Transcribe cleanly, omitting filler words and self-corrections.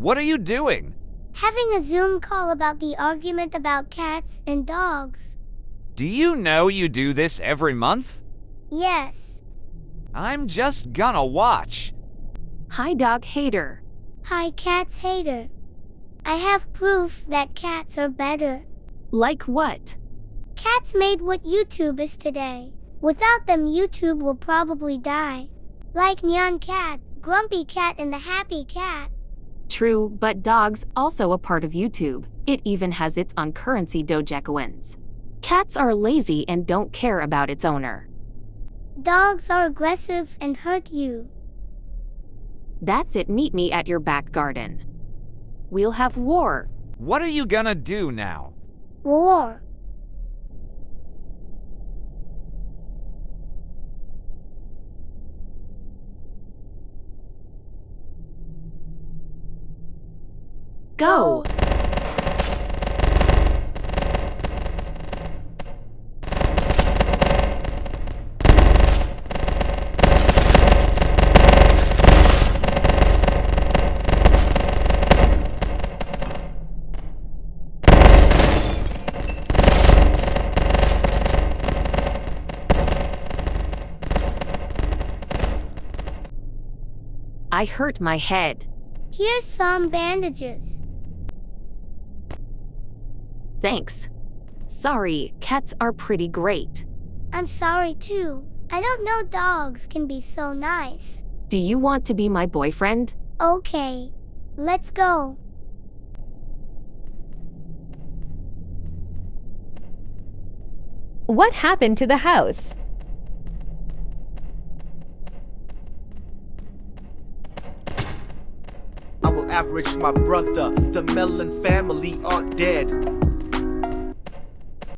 What are you doing? Having a Zoom call about the argument about cats and dogs. Do you know you do this every month? Yes. I'm just gonna watch. Hi, dog hater. Hi, cats hater. I have proof that cats are better. Like what? Cats made what YouTube is today. Without them, YouTube will probably die. Like Nyan Cat, Grumpy Cat, and the Happy Cat. True, but dogs also a part of YouTube. It even has its own currency Dogecoins. Cats are lazy and don't care about its owner. Dogs are aggressive and hurt you. That's it, meet me at your back garden. We'll have war. What are you gonna do now? War. Go! I hurt my head. Here's some bandages. Thanks. Sorry, cats are pretty great. I'm sorry too. I don't know dogs can be so nice. Do you want to be my boyfriend? Okay. Let's go. What happened to the house? I will average my brother. The melon family are dead.